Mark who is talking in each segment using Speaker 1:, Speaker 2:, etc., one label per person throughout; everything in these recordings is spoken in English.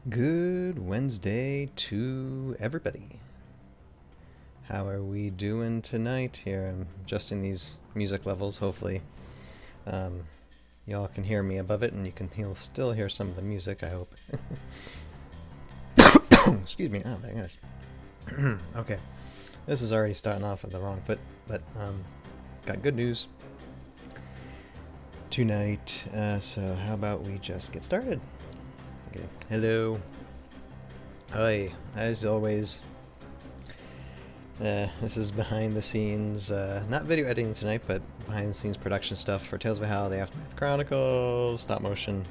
Speaker 1: Good Wednesday to everybody. How are we doing tonight? Here, I'm adjusting these music levels. Hopefully, um, y'all can hear me above it, and you can still hear some of the music. I hope. Excuse me. Oh my gosh. Okay, this is already starting off on the wrong foot, but got good news tonight. So how about we just get started? Okay. Hello. Hi. As always. This is behind the scenes, not video editing tonight, but behind the scenes production stuff for Tales of Valhalla, The Aftermath Chronicles, stop motion,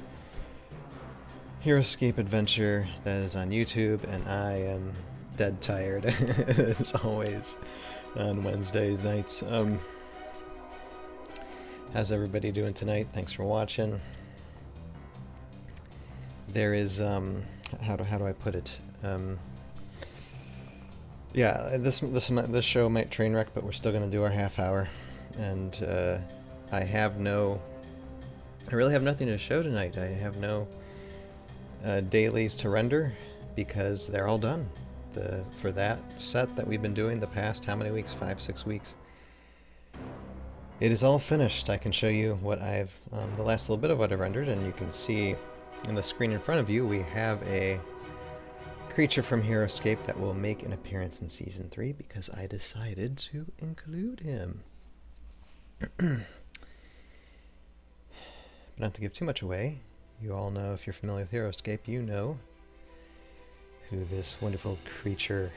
Speaker 1: Hero Escape adventure that is on YouTube, and I am dead tired, as always, on Wednesday nights. How's everybody doing tonight? Thanks for watching. There is, how do I put it? Yeah, this show might train wreck, but we're still gonna do our half hour, and I really have nothing to show tonight. I have no dailies to render because they're all done. For that set that we've been doing the past how many weeks? 5-6 weeks. It is all finished. I can show you what I've the last little bit of what I rendered, and you can see in the screen in front of you we have a creature from Hero Escape that will make an appearance in Season 3 because I decided to include him. But not to give too much away, you all know, if you're familiar with Hero Escape, you know who this wonderful creature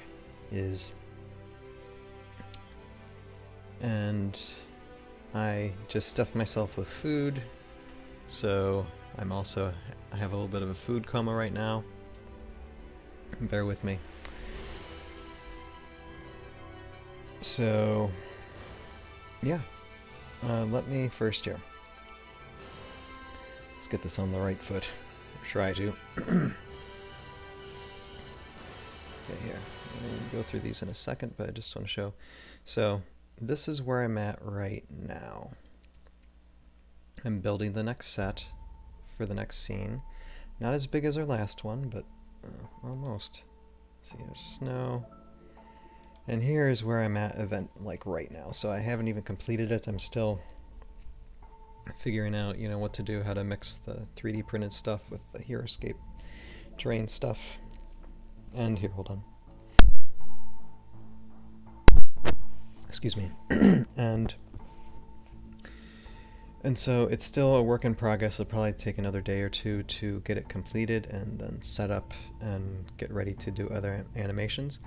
Speaker 1: is. And I just stuffed myself with food, so I have a little bit of a food coma right now. Bear with me. So, yeah. Let me first here. Let's get this on the right foot. Or try to. Okay, here. I'll go through these in a second, but I just want to show. So, this is where I'm at right now. I'm building the next set for the next scene. Not as big as our last one, but almost. Let's see, there's snow. And here is where I'm at right now. So I haven't even completed it. I'm still figuring out, what to do, how to mix the 3D printed stuff with the Hero Escape terrain stuff. And here, hold on. Excuse me. And so it's still a work in progress. It'll probably take another day or two to get it completed and then set up and get ready to do other animations.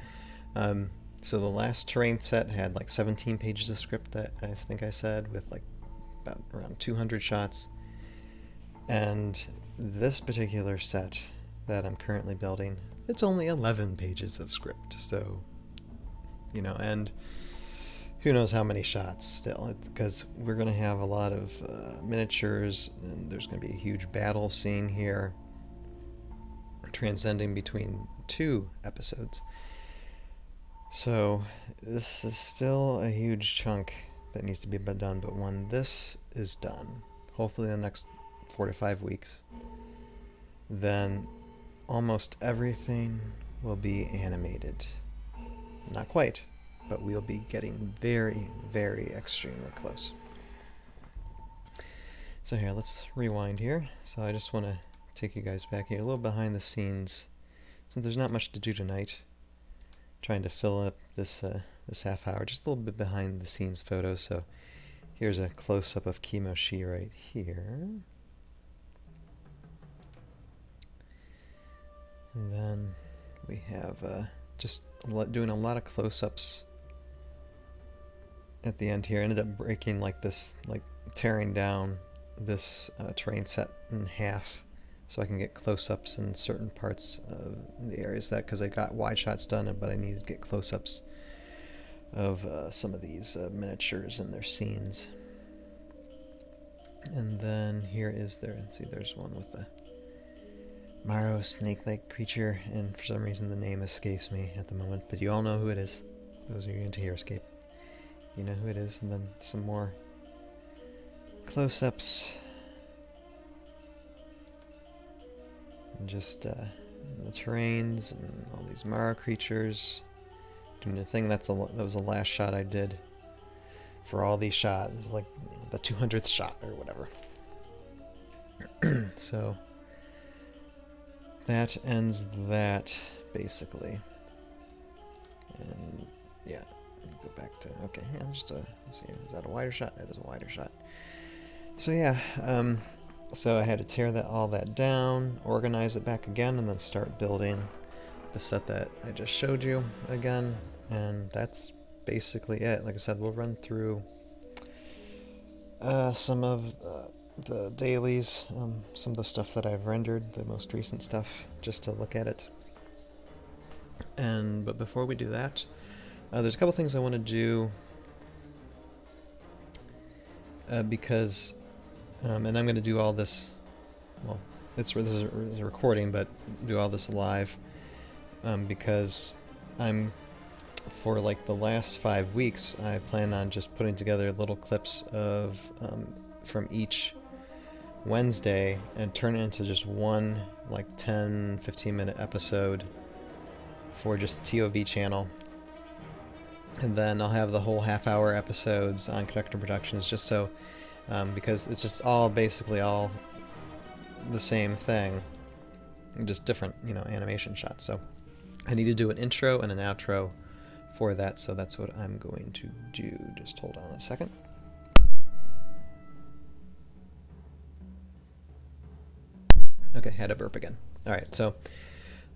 Speaker 1: So the last terrain set had like 17 pages of script that I think I said, with like about around 200 shots. And this particular set that I'm currently building, it's only 11 pages of script. So, and who knows how many shots still, because we're going to have a lot of miniatures, and there's going to be a huge battle scene here, transcending between 2 episodes. So this is still a huge chunk that needs to be done, but when this is done, hopefully in the next 4 to 5 weeks, then almost everything will be animated. Not quite, but we'll be getting very, very extremely close. So here, let's rewind here. So I just want to take you guys back here, a little behind the scenes, since there's not much to do tonight. Trying to fill up this half hour, just a little bit behind the scenes photos. So here's a close-up of Kimoshi right here. And then we have just doing a lot of close-ups at the end here. Ended up breaking tearing down this terrain set in half so I can get close-ups in certain parts of the areas because I got wide shots done, but I needed to get close-ups of some of these miniatures and their scenes. And then here is there's one with the Maro snake-like creature, and for some reason the name escapes me at the moment, but you all know who it is. Those of you into Hero Escape, you know who it is. And then some more close-ups. And just the terrains and all these Mara creatures doing the thing. That was the last shot I did for all these shots, like the 200th shot or whatever. So that ends that basically. And yeah, go back to, okay, yeah, just let's see, is that a wider shot? That is a wider shot. So yeah, so I had to tear all that down, organize it back again, and then start building the set that I just showed you again. And that's basically it. Like I said, we'll run through some of the dailies, some of the stuff that I've rendered, the most recent stuff, just to look at it. But before we do that, there's a couple things I want to do because, and I'm going to do all this, well, this is a recording, but do all this live because for like the last 5 weeks, I plan on just putting together little clips of from each Wednesday and turn it into just one like 10-15 minute episode for just the TOV channel. And then I'll have the whole half-hour episodes on Connector Productions, just so, because it's just basically all the same thing, just different, animation shots. So I need to do an intro and an outro for that, so that's what I'm going to do. Just hold on a second. Okay, had to burp again. All right, so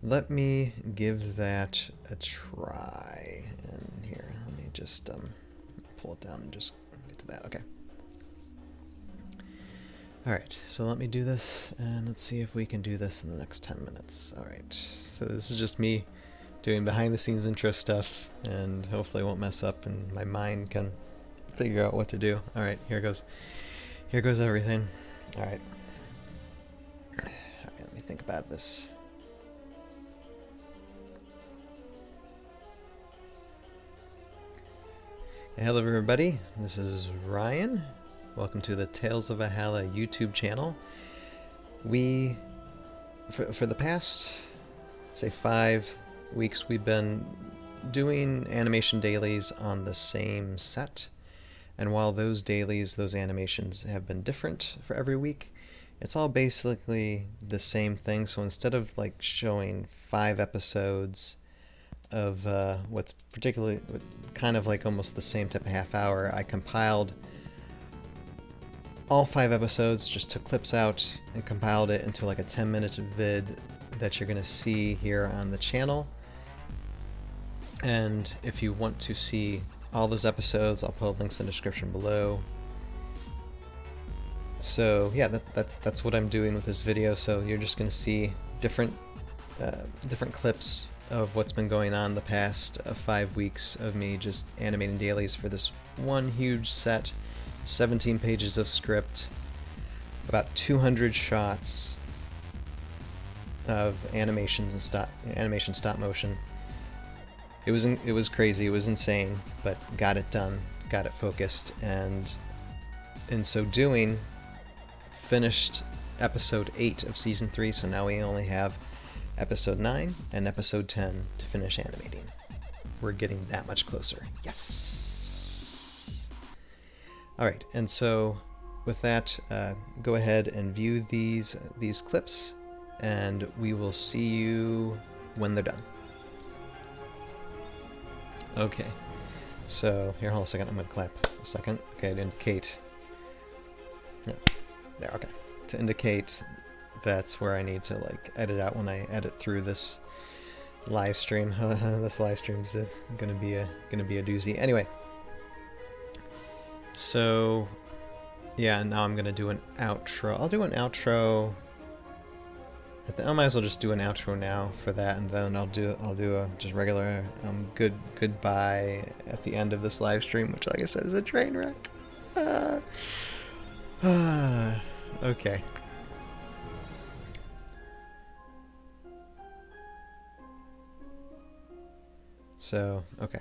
Speaker 1: let me give that a try. And here, let me just pull it down and just get to that. Okay. All right, so let me do this, and let's see if we can do this in the next 10 minutes. All right, so this is just me doing behind-the-scenes intro stuff, and hopefully I won't mess up, and my mind can figure out what to do. All right, here goes. Here goes everything. All right. Let me think about this. Hello everybody, this is Ryan. Welcome to the Tales of Valhalla YouTube channel. We, for the past, say 5 weeks, we've been doing animation dailies on the same set. And while those dailies, those animations have been different for every week, it's all basically the same thing. So instead of like showing 5 episodes of what's particularly kind of like almost the same type of half hour, I compiled all 5 episodes, just took clips out and compiled it into like a 10-minute vid that you're going to see here on the channel. And if you want to see all those episodes, I'll put links in the description below. So yeah, that's what I'm doing with this video. So you're just going to see different clips of what's been going on the past 5 weeks of me just animating dailies for this one huge set, 17 pages of script, about 200 shots of animations and animation stop motion. It was crazy, it was insane, but got it done, got it focused, and in so doing, finished episode 8 of season 3. So now we only have episode 9 and episode 10 to finish animating. We're getting that much closer. Yes! Alright, and so with that, go ahead and view these clips, and we will see you when they're done. Okay, so here, hold on a second, I'm going to clap a second. Okay, to indicate, yeah, there, okay, to indicate that's where I need to like edit out when I edit through this live stream. This live stream's gonna be a doozy. Anyway, so yeah, now I'm gonna do an outro. I'll do an outro. I might as well just do an outro now for that, and then I'll do a just regular goodbye at the end of this live stream, which, like I said, is a train wreck. Okay. So, okay.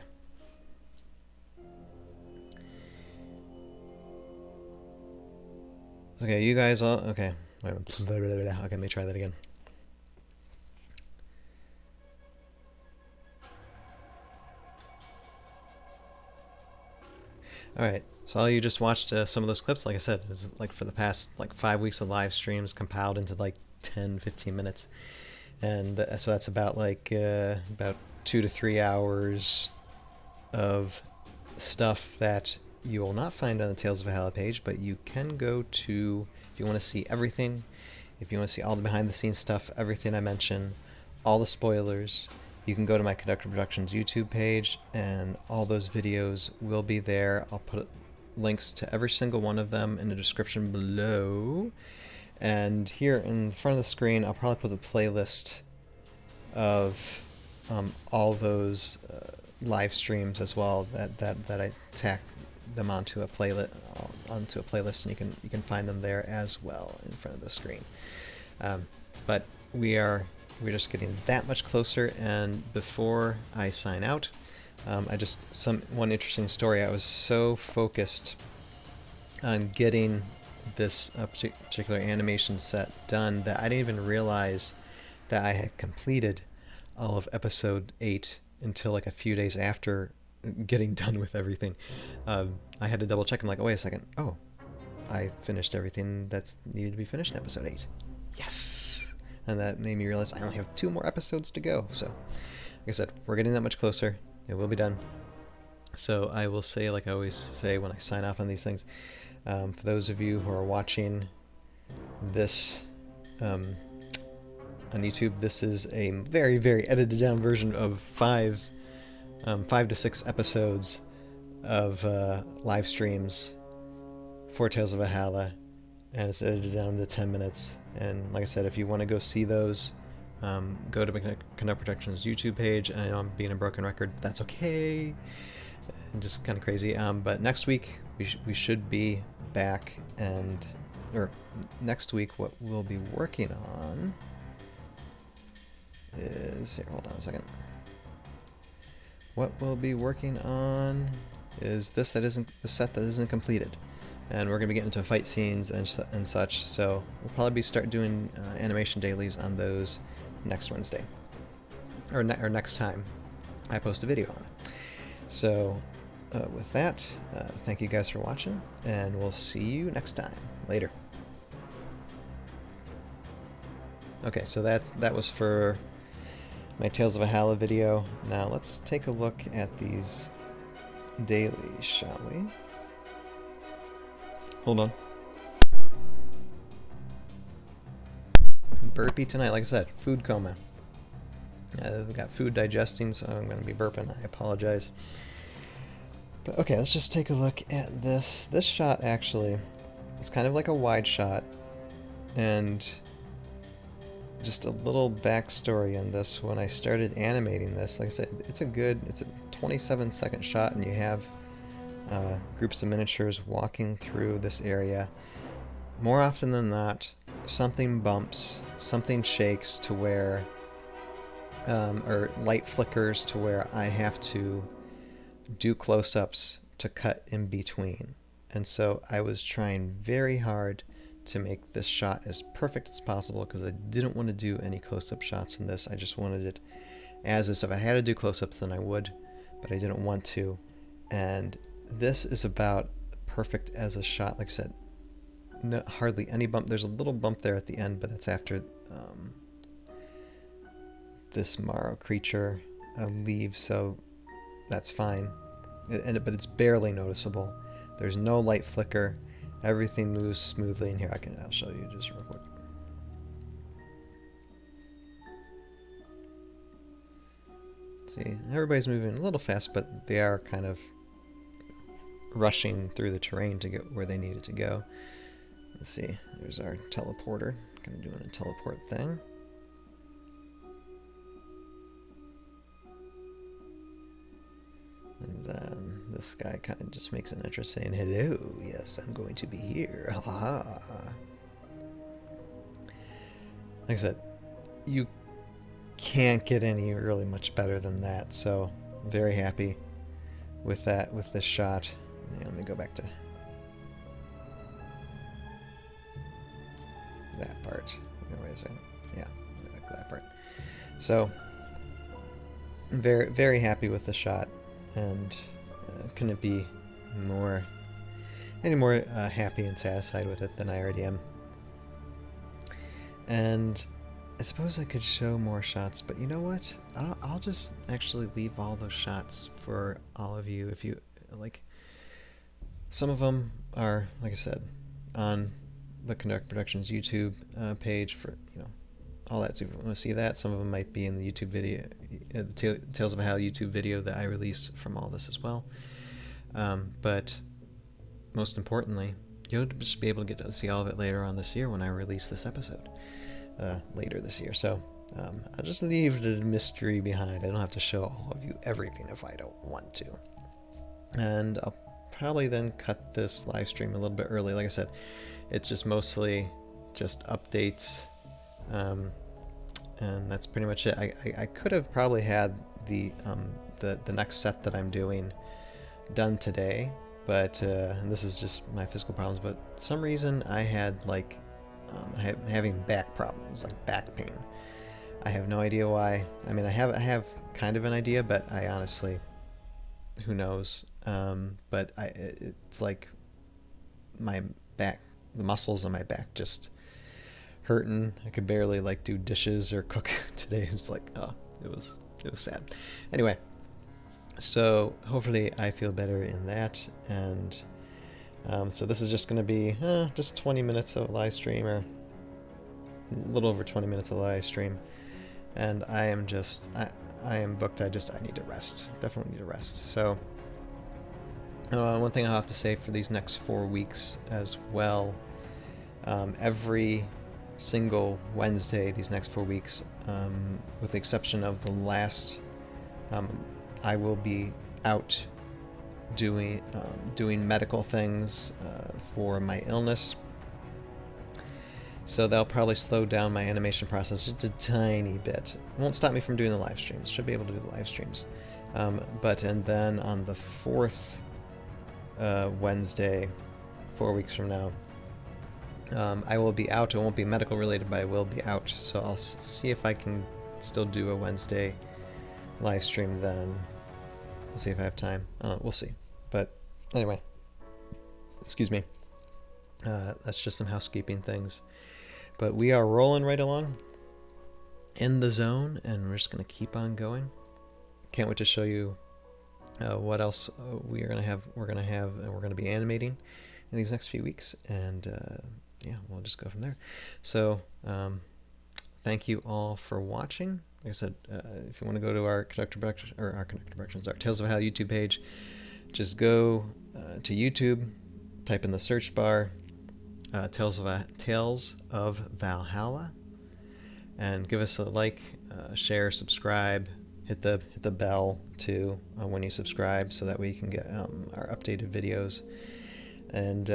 Speaker 1: Okay, you guys all, okay. Okay, let me try that again. Alright, so you just watched some of those clips. Like I said, it's like for the past like 5 weeks of live streams compiled into like 10-15 minutes. And so that's about like about 2 to 3 hours of stuff that you will not find on the Tales of Valhalla page, but you can go to, if you want to see everything, if you want to see all the behind the scenes stuff, everything I mentioned, all the spoilers, you can go to my Conductor Productions YouTube page, and all those videos will be there. I'll put links to every single one of them in the description below. And here in front of the screen, I'll probably put the playlist of all those live streams as well that I tack them onto a playlist, and you can find them there as well in front of the screen. But we're just getting that much closer. And before I sign out, one interesting story. I was so focused on getting this particular animation set done that I didn't even realize that I had completed all of episode 8 until like a few days after getting done with everything. I had to double check. I'm like, oh, wait a second. Oh, I finished everything that's needed to be finished in episode 8. Yes! And that made me realize I only have 2 more episodes to go. So, like I said, we're getting that much closer. It will be done. So I will say, like I always say when I sign off on these things, for those of you who are watching this on YouTube, this is a very, very edited down version of 5 to 6 episodes of live streams for Tales of Valhalla, and it's edited down to 10 minutes. And like I said, if you want to go see those, go to Conductor Productions YouTube page. And I know I'm being a broken record. That's okay. And just kind of crazy. But next week we should be back, or next week what we'll be working on is, here, hold on a second. What we'll be working on is the set that isn't completed, and we're gonna be getting into fight scenes and such. So we'll probably start doing animation dailies on those next Wednesday, or next time I post a video on it. So with that, thank you guys for watching, and we'll see you next time. Later. Okay, so that was for my Tales of Valhalla video. Now let's take a look at these dailies, shall we? Hold on. Burpee tonight, like I said, food coma. I've got food digesting, so I'm going to be burping. I apologize. But okay, let's just take a look at this. This shot actually is kind of like a wide shot, and just a little backstory on this. When I started animating this, like I said, it's a 27-second shot, and you have groups of miniatures walking through this area. More often than not, something bumps, something shakes to where, or light flickers to where I have to do close-ups to cut in between. And so I was trying very hard to make this shot as perfect as possible, because I didn't want to do any close-up shots in this. I just wanted it as is. If I had to do close-ups, then I would, but I didn't want to. And this is about perfect as a shot. Like I said, no, hardly any bump. There's a little bump there at the end, but that's after this Morrow creature leaves, so that's fine. But it's barely noticeable. There's no light flicker. Everything moves smoothly in here. I'll show you just real quick. See, everybody's moving a little fast, but they are kind of rushing through the terrain to get where they needed to go. Let's see, there's our teleporter, kind of doing a teleport thing. And then this guy kind of just makes an entrance saying, "Hello, yes, I'm going to be here, ha ha." Like I said, you can't get any really much better than that, so very happy with that, with this shot. Yeah, let me go back to that part. Wait a second. Yeah, go back to that part. So, very, very happy with the shot, and couldn't be more happy and satisfied with it than I already am. And I suppose I could show more shots, but you know what? I'll just actually leave all those shots for all of you. If you like, some of them are, like I said, on the Conduct Productions YouTube page for, all that. So if you want to see that, some of them might be in the YouTube video, the Tales of Valhalla YouTube video that I release from all this as well. But most importantly, you'll just be able to get to see all of it later on this year when I release this episode later this year. So I'll just leave the mystery behind. I don't have to show all of you everything if I don't want to. And I'll probably then cut this live stream a little bit early. Like I said, it's just mostly just updates, and that's pretty much it. I could have probably had the next set that I'm doing done today, but and this is just my physical problems. But for some reason I had having back problems, like back pain. I have no idea why. I mean, I have kind of an idea, but I honestly, who knows? But it's like my back, the muscles in my back just hurting. I could barely do dishes or cook today. It was it was sad. Anyway, so hopefully I feel better in that, and so this is just going to be just 20 minutes of live stream, or a little over 20 minutes of live stream, and I am booked. I need to rest. Definitely need to rest. So one thing I'll have to say for these next 4 weeks as well, every single Wednesday these next 4 weeks, with the exception of the last, I will be out doing medical things for my illness. So that'll probably slow down my animation process just a tiny bit. It won't stop me from doing the live streams. Should be able to do the live streams. And then on the 4th Wednesday, 4 weeks from now, I will be out. It won't be medical related, but I will be out. So I'll see if I can still do a Wednesday live stream then. We'll see if I have time. We'll see. But anyway, excuse me. That's just some housekeeping things. But we are rolling right along in the zone, and we're just going to keep on going. Can't wait to show you what else we're going to be animating in these next few weeks. And yeah, we'll just go from there. So thank you all for watching. Like I said, if you want to go to our Tales of Valhalla YouTube page, just go to YouTube, type in the search bar, Tales of Valhalla, and give us a like, share, subscribe, hit the bell too when you subscribe, so that way you can get our updated videos. And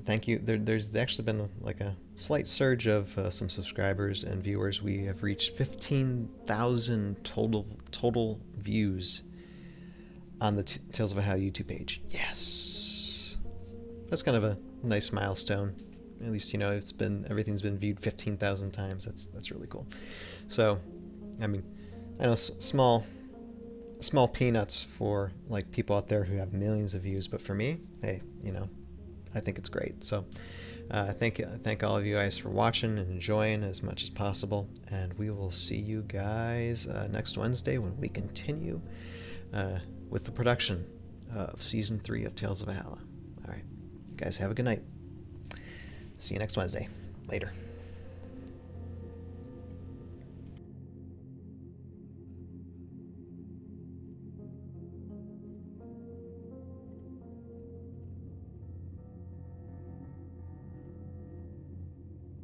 Speaker 1: thank you. There's actually been a slight surge of some subscribers and viewers. We have reached 15,000 total views on the Tales of Valhalla YouTube page. Yes, that's kind of a nice milestone. At least everything's been viewed 15,000 times. That's really cool. So, I mean, I know small peanuts for people out there who have millions of views, but for me, hey, I think it's great. So thank all of you guys for watching and enjoying as much as possible, and we will see you guys next Wednesday when we continue with the production of Season 3 of Tales of Valhalla. All right, you guys have a good night. See you next Wednesday. Later.